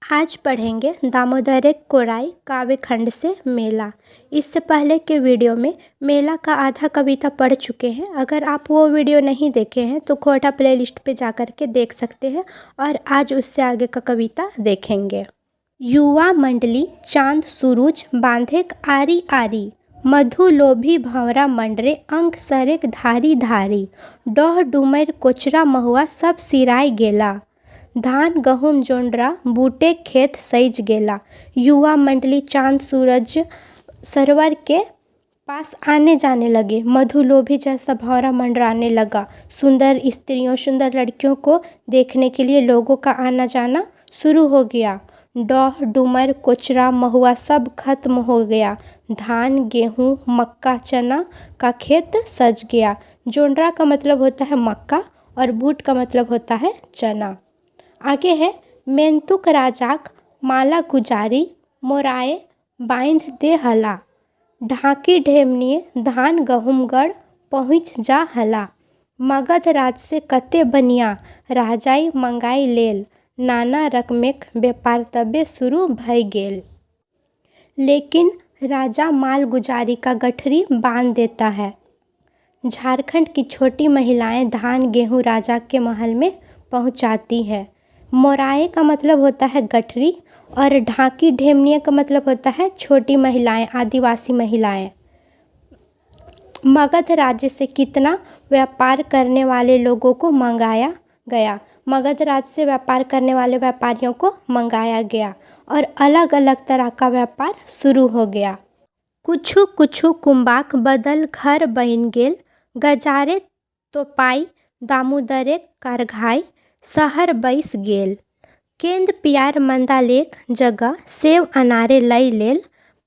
आज पढ़ेंगे दामोदर कोराई काव्य खंड से मेला। इससे पहले के वीडियो में मेला का आधा कविता पढ़ चुके हैं। अगर आप वो वीडियो नहीं देखे हैं तो खोटा प्लेलिस्ट पे जा कर के देख सकते हैं और आज उससे आगे का कविता देखेंगे। युवा मंडली चांद सूरज बांधे आरी आरी, मधु लोभी भंवरा मंडरे अंक सरेक धारी धारी, डोह डूमर कोचरा महुआ सब सिराय गेला, धान गहूम जोंडरा बूटे खेत सैज गेला। युवा मंडली चांद सूरज सरोवर के पास आने जाने लगे। मधुलोभी जैसा भंवरा मंडराने लगा। सुंदर स्त्रियों सुंदर लड़कियों को देखने के लिए लोगों का आना जाना शुरू हो गया। डोह डूमर कोचरा महुआ सब खत्म हो गया। धान गेहूँ मक्का चना का खेत सज गया। जोंडरा का मतलब होता है मक्का और बूट का मतलब होता है चना। आगे है मेंतुक राजाक माला गुजारी, मोराए बांध दे हला, ढाकी ढेमनिए धान गहूम गढ़ पहुँच जा हला, मगध राज से कते बनिया राजाई मंगाई लेल, नाना रकमेक व्यापार तबे शुरू भई गेल। लेकिन राजा माल गुजारी का गठरी बांध देता है। झारखंड की छोटी महिलाएं धान गेहूं राजा के महल में पहुंचाती है। मोराए का मतलब होता है गठरी और ढाकी ढेमनिया का मतलब होता है छोटी महिलाएं आदिवासी महिलाएं। मगध राज्य से कितना व्यापार करने वाले लोगों को मंगाया गया। मगध राज्य से व्यापार करने वाले व्यापारियों को मंगाया गया और अलग अलग तरह का व्यापार शुरू हो गया। कुछु कुछु कुंबाक बदल घर बन गेल, गजारे तोपाई दामोदरे कारघाई शहर बैस गेल। केंद पियार मंदालेक जगह सेव अनारे लई लेल,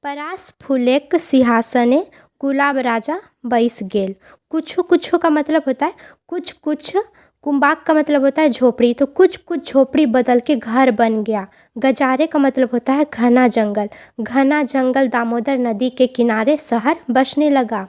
परास फूलेक सिंहासने गुलाब राजा बैस गेल। कुछ कुछ का मतलब होता है कुछ कुछ, कुंबाक का मतलब होता है झोपड़ी, तो कुछ कुछ झोपड़ी बदल के घर बन गया। गजारे का मतलब होता है घना जंगल, घना जंगल दामोदर नदी के किनारे शहर बसने लगा।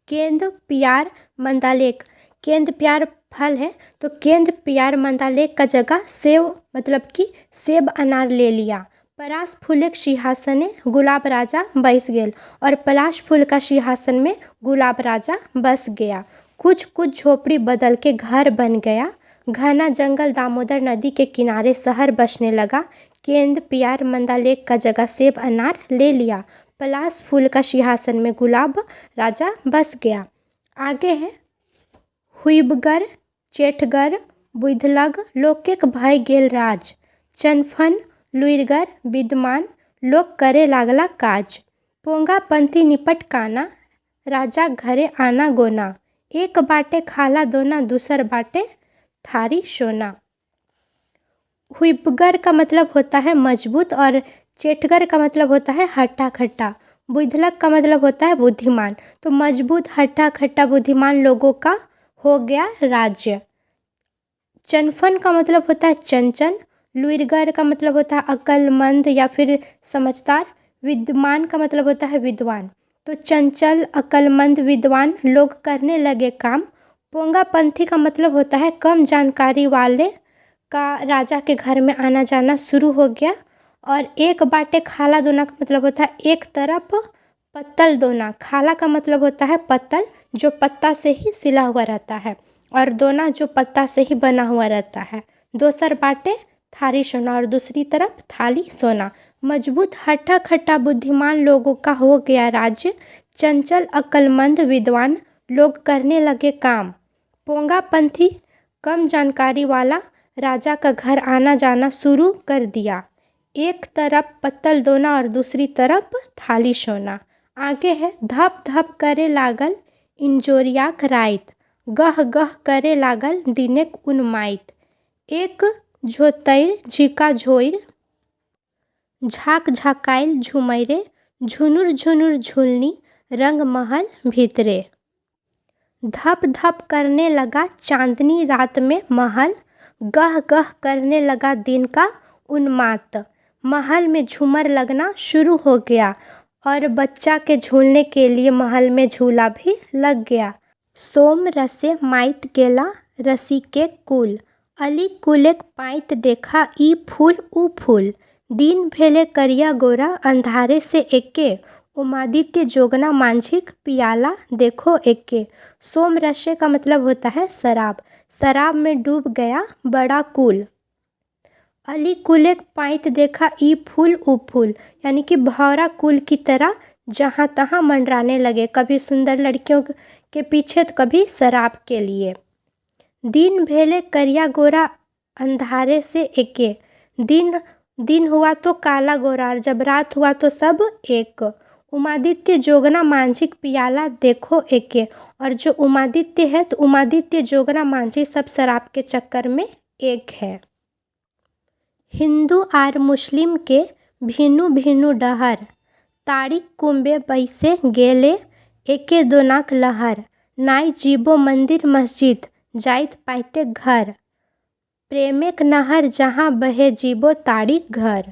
केंद पियार मंदालेक, केंद पियार फल है तो केंद पियार मंदालेक का जगह सेव मतलब कि सेब अनार ले लिया। परास फूलेक सिंहासने गुलाब राजा बैस गेल और पलाश फूल का सिंहासन में गुलाब राजा बस गया। कुछ कुछ झोपड़ी बदल के घर बन गया। घना जंगल दामोदर नदी के किनारे शहर बसने लगा। केंद पियार मंदालेक का जगह सेब अनार ले लिया। पलाश फूल का सिंहासन में गुलाब राजा बस गया। आगे है हुइबगर चेठगर बुधलग लोकेक भय गेल राज, चनफन लुइरगर विद्यमान लोक करे लागला काज, पोंगा पंथी निपट काना राजा घरे आना गोना, एक बाटे खाला दोना दूसर बाटे थारी सोना। हुइबगर का मतलब होता है मजबूत और चेठगर का मतलब होता है हट्टा खट्टा। बुधलक का मतलब होता है बुद्धिमान, तो मजबूत हट्टा खट्टा बुद्धिमान लोगों का हो गया राज्य। चनफन का मतलब होता है चंचल, लुइरगर का मतलब होता है अक्लमंद या फिर समझदार, विद्वान का मतलब होता है विद्वान, तो चंचल अक्लमंद विद्वान लोग करने लगे काम। पोंगापंथी का मतलब होता है कम जानकारी वाले का राजा के घर में आना जाना शुरू हो गया। और एक बाटे खाला दोना का मतलब होता है एक तरफ पत्तल दोना। खाला का मतलब होता है पत्तल जो पत्ता से ही सिला हुआ रहता है और दोना जो पत्ता से ही बना हुआ रहता है। दोसर बाटे थारी सोना और दूसरी तरफ थाली सोना। मजबूत हट्टा खट्टा बुद्धिमान लोगों का हो गया राज्य, चंचल अक्लमंद विद्वान लोग करने लगे काम। पोंगापंथी कम जानकारी वाला राजा का घर आना जाना शुरू कर दिया। एक तरफ पत्तल दोना और दूसरी तरफ थाली सोना। आगे है धप धप करे लागल इंजोरियाक राइत, गह गह करे लागल दिनेक उन्माइत, एक झोतैर झिका झोइर झाक झाकाइल झुमैरे, झुनुर झुनुर झुलनी रंग महल भीतरे। धप धप करने लगा चांदनी रात में महल, गह गह करने लगा दिन का उन्माद। महल में झूमर लगना शुरू हो गया और बच्चा के झूलने के लिए महल में झूला भी लग गया। सोम रसे माइत गेला रसी के कुल, अली कुलेक पाइत देखा ई फूल ऊ फूल, दिन भेले करिया गोरा अंधारे से एके, उमादित्य जोगना मांझिक पियाला देखो एके। सोम रसे का मतलब होता है शराब। शराब में डूब गया बड़ा कुल। अली कुल पाइत देखा ई फूल ऊ फूल, यानी कि भौरा कुल की तरह जहाँ तहाँ मंडराने लगे, कभी सुंदर लड़कियों के पीछे तो कभी शराब के लिए। दिन भेले करिया गोरा अंधारे से एके, दिन हुआ तो काला गोरा और जब रात हुआ तो सब एक। उमादित्य जोगना मांझिक पियाला देखो एके, और जो उमादित्य है तो उमादित्य जोगना मांझी सब शराब के चक्कर में एक है। हिंदू आर मुस्लिम के भिन्नु भिन्नु डहर, तारीख कुंबे बैसे गेले एके दोनाक लहर। नाई जीबो मंदिर मस्जिद जाइत पाइते घर, प्रेमेक नहर जहाँ बहे जीबो तारीख घर।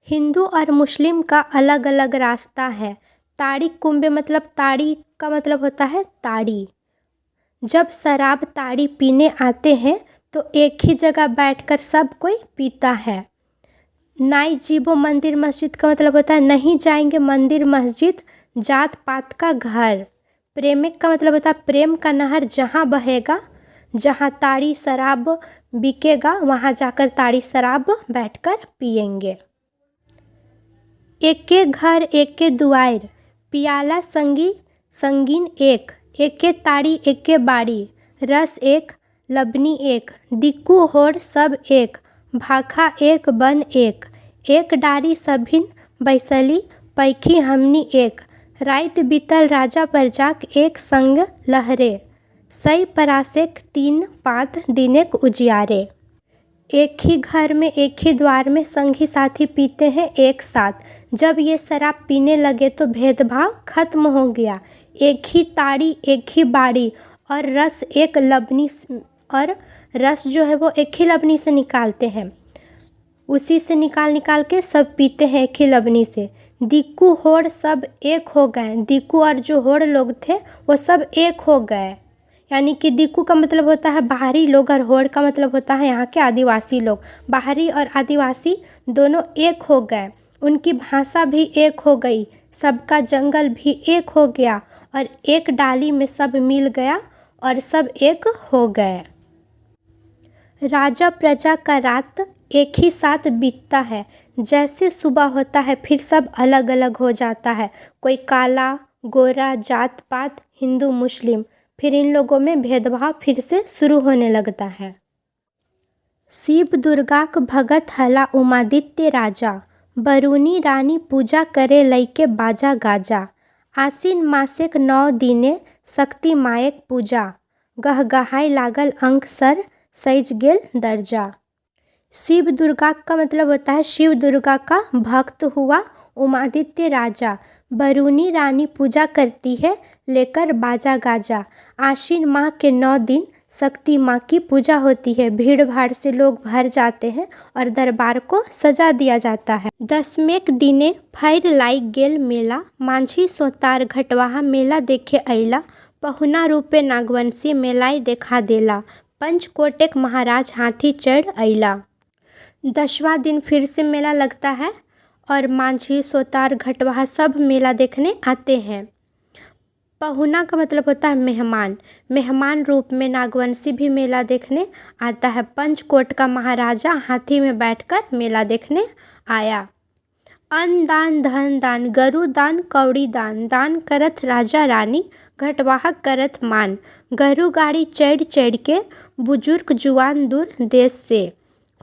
हिंदू और मुस्लिम का अलग अलग रास्ता है। तारीख कुंबे मतलब ताड़ी का मतलब होता है ताड़ी। जब शराब ताड़ी पीने आते हैं तो एक ही जगह बैठकर सब कोई पीता है। नाई जीबो मंदिर मस्जिद का मतलब होता है नहीं जाएंगे मंदिर मस्जिद, जात पात का घर। प्रेमिक का मतलब होता है प्रेम का नहर जहाँ बहेगा, जहाँ ताड़ी शराब बिकेगा वहाँ जाकर ताड़ी शराब बैठकर पिएंगे। एके घर एके दुआर, पियाला संगी संगीन एक, एके ताड़ी एके बाड़ी, रस एक लबनी एक, दिक्कू होड़ सब एक, भाखा एक बन एक, एक डारी सभिन बैसली पैखी हमनी एक। राइत बीतल राजा प्रजाक एक संग लहरे, सई परासेक तीन पात दिनेक उजियारे। एक ही घर में एक ही द्वार में संगी साथी पीते हैं एक साथ। जब ये शराब पीने लगे तो भेदभाव खत्म हो गया। एक ही ताड़ी एक ही बाड़ी और रस एक लबनी, और रस जो है वो एक ही लबनी से निकालते हैं, उसी से निकाल के सब पीते हैं एक ही लबनी से। दिक्कू होड़ सब एक हो गए, दिक्कू और जो होड़ लोग थे वो सब एक हो गए। यानी कि दिक्कू का मतलब होता है बाहरी लोग और होड़ का मतलब होता है यहाँ के आदिवासी लोग। बाहरी और आदिवासी दोनों एक हो गए, उनकी भाषा भी एक हो गई, सबका जंगल भी एक हो गया और एक डाली में सब मिल गया और सब एक हो गए। राजा प्रजा का रात एक ही साथ बीतता है। जैसे सुबह होता है फिर सब अलग अलग हो जाता है, कोई काला गोरा जात पात हिंदू मुस्लिम, फिर इन लोगों में भेदभाव फिर से शुरू होने लगता है। शिव दुर्गाक भगत हला उमादित्य राजा, बरूनी रानी पूजा करे लैके बाजा गाजा। आसीन मासेक 9 दिने शक्ति मायक पूजा, गहगहाय लागल अंक सर सैज गेल दर्जा। शिव दुर्गा का मतलब होता है शिव दुर्गा का भक्त हुआ उमादित्य राजा। बरूनी रानी पूजा करती है लेकर बाजा गाजा। आश्विन माह के 9 दिन शक्ति माँ की पूजा होती है। भीड़ भाड़ से लोग भर जाते हैं और दरबार को सजा दिया जाता है। 10वें दिने फैर लाइक गेल मेला, मांझी सोतार घटवाहा मेला देखे अइला। पहुना रूपे नागवंशी मेलाई देखा देला, पंचकोटेक महाराज हाथी चढ़ अइला। 10वां दिन फिर से मेला लगता है और मांझी सोतार घटवाहा सब मेला देखने आते हैं। पहुना का मतलब होता है मेहमान, मेहमान रूप में नागवंशी भी मेला देखने आता है। पंचकोट का महाराजा हाथी में बैठकर मेला देखने आया। अन्न दान धन दान, गरु दान कौड़ी दान, दान करत राजा रानी, घटवाहा करत मान। गरु गाड़ी चढ़ चढ़ के बुजुर्ग जुआन दूर देश से,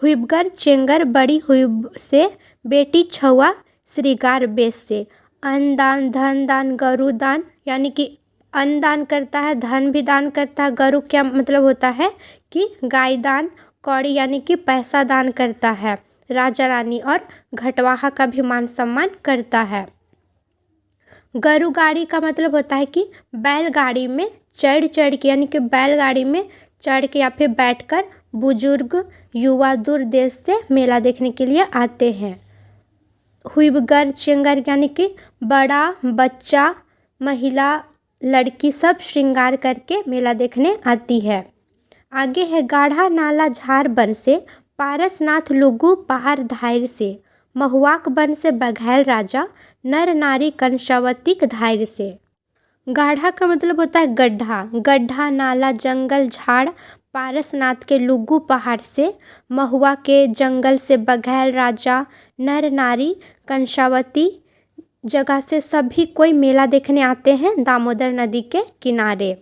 हुइबगर चेंगर बड़ी हुइब से, बेटी छुआ श्रृंगार बेस से। अन्न दान धन दान गरु दान, यानी कि अन्न दान करता है, धन भी दान करता है। गरु क्या मतलब होता है कि गाय दान, कौड़ी यानी कि पैसा दान करता है राजा रानी, और घटवाहा का भी मान सम्मान करता है। गरु गाड़ी का मतलब होता है कि बैलगाड़ी में चढ़ चढ़ के, यानी कि बैलगाड़ी में चढ़ के या फिर बैठकर बुजुर्ग युवा दूर देश से मेला देखने के लिए आते हैं। हुइबगर चेंगर यानी कि बड़ा बच्चा महिला लड़की सब श्रृंगार करके मेला देखने आती है। आगे है गाढ़ा नाला झार बन से, पारसनाथ लुगु पहाड़ धायर से, महुआक बन से बघैल राजा, नर नारी कंशावतीक धायर से। गाढ़ा का मतलब होता है गड्ढा। गड्ढा, नाला, जंगल, झाड़, पारसनाथ के लुगु पहाड़ से, महुआ के जंगल से, बघैल राजा, नर नारी कंशावती जगह से सभी कोई मेला देखने आते हैं दामोदर नदी के किनारे।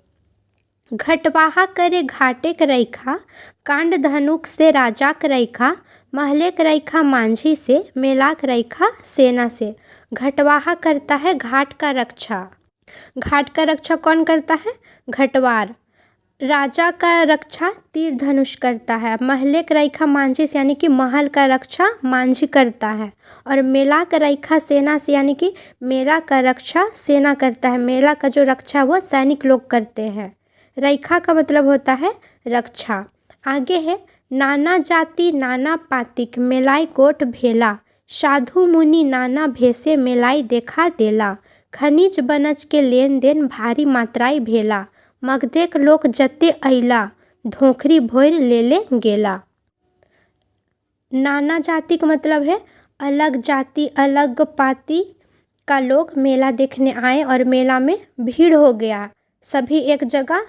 घटवाहा करे घाटे क रैखा, कांड धनुक से राजा क रैखा, महले क रैखा मांझी से, मेला क रैखा सेना से। घटवाहा करता है घाट का रक्षा। घाट का रक्षा कौन करता है? घटवार। राजा का रक्षा तीर धनुष करता है। महले का रैखा मांझी से यानी कि महल का रक्षा मांझी करता है। और मेला का रैखा सेना से यानी कि मेला का रक्षा सेना करता है। मेला का जो रक्षा वो सैनिक लोग करते हैं। रैखा का मतलब होता है रक्षा। आगे है नाना जाति नाना पातिक मेलाई कोट भेला, साधु मुनि नाना भेसे मेलाई देखा देला, खनिज बनज के लेन देन भारी मात्राई भेला, मगधेक लोक जते अइला, धोखरी भोर ले गेला। नाना जाति का मतलब है अलग जाति अलग पाति का लोग मेला देखने आए और मेला में भीड़ हो गया, सभी एक जगह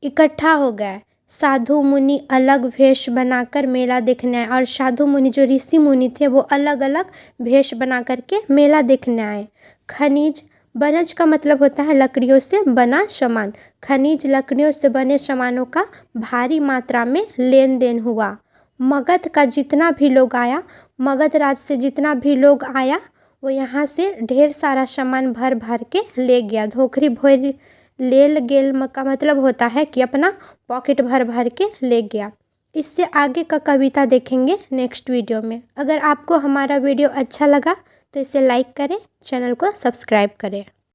इकट्ठा हो गए। साधु मुनि अलग वेश बनाकर मेला देखने आए और साधु मुनि जो ऋषि मुनि थे वो अलग अलग वेश बना करके मेला देखने आए। खनिज बनज का मतलब होता है लकड़ियों से बना सामान। खनिज लकड़ियों से बने सामानों का भारी मात्रा में लेन देन हुआ। मगध का जितना भी लोग आया, मगध राज से जितना भी लोग आया वो यहाँ से ढेर सारा सामान भर भर के ले गया। धोखरी भोर लेल गेल का मतलब होता है कि अपना पॉकेट भर भर के ले गया। इससे आगे का कविता देखेंगे नेक्स्ट वीडियो में। अगर आपको हमारा वीडियो अच्छा लगा तो इसे लाइक करें, चैनल को सब्सक्राइब करें।